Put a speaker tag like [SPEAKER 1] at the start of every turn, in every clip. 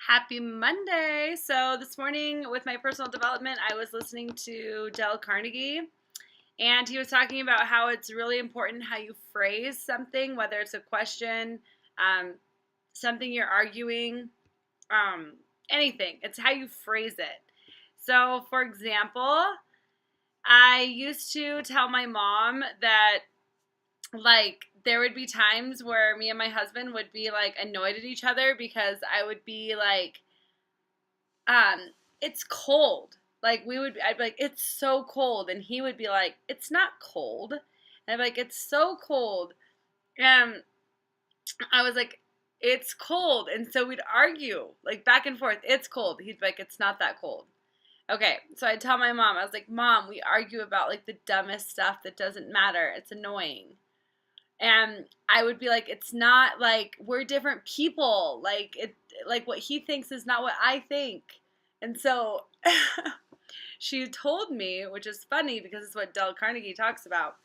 [SPEAKER 1] Happy Monday. So, this morning with my personal development, I was listening to Dale Carnegie, and he was talking about how it's really important how you phrase something, whether it's a question, um, something you're arguing, um, anything. It's how you phrase it. So, for example, I used to tell my mom that there would be times where me and my husband would be annoyed at each other because I would be um, it's cold. I'd be like, it's so cold. And he would be like, it's not cold. And I'd be like, it's so cold. And I was like, it's cold. And so we'd argue, like back and forth, it's cold. He'd be like, it's not that cold. Okay, so I tell my mom, I was like, Mom, we argue about like the dumbest stuff that doesn't matter. It's annoying. And I would be like, it's not like we're different people. Like what he thinks is not what I think. And so she told me, which is funny because it's what Dale Carnegie talks about,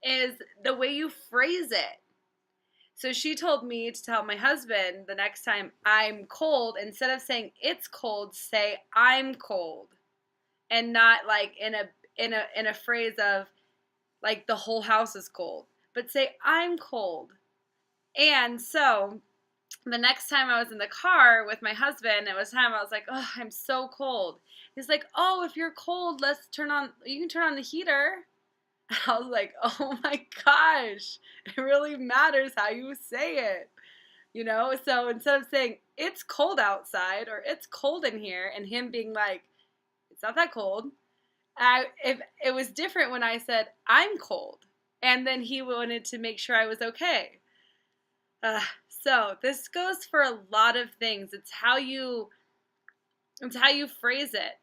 [SPEAKER 1] is the way you phrase it. So she told me to tell my husband the next time I'm cold, instead of saying it's cold, say I'm cold. And not like in a phrase of like the whole house is cold, but say I'm cold. And so the next time I was in the car with my husband, it was time I was like, oh, I'm so cold. He's like, oh, if you're cold, you can turn on the heater. I was like, oh my gosh, it really matters how you say it. So instead of saying it's cold outside or it's cold in here and him being like, it's not that cold, if it was different when I said I'm cold, and then he wanted to make sure I was okay. So this goes for a lot of things. It's how you phrase it.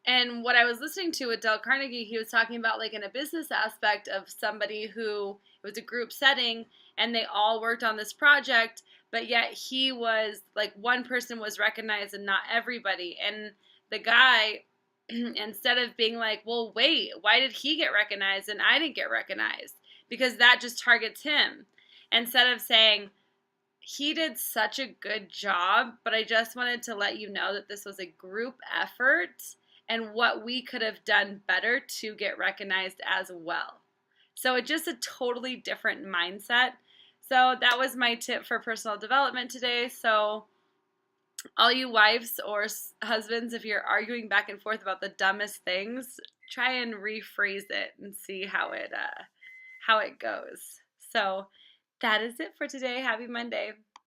[SPEAKER 1] And what I was listening to with Dale Carnegie, he was talking about like in a business aspect of somebody who it was a group setting and they all worked on this project, but yet he was like one person was recognized and not everybody. And the guy, instead of being like, well, wait, why did he get recognized and I didn't get recognized? Because that just targets him. Instead of saying, he did such a good job, but I just wanted to let you know that this was a group effort and what we could have done better to get recognized as well. So it's just a totally different mindset. So that was my tip for personal development today. So all you wives or husbands, if you're arguing back and forth about the dumbest things, try and rephrase it and see how it goes. So that is it for today. Happy Monday.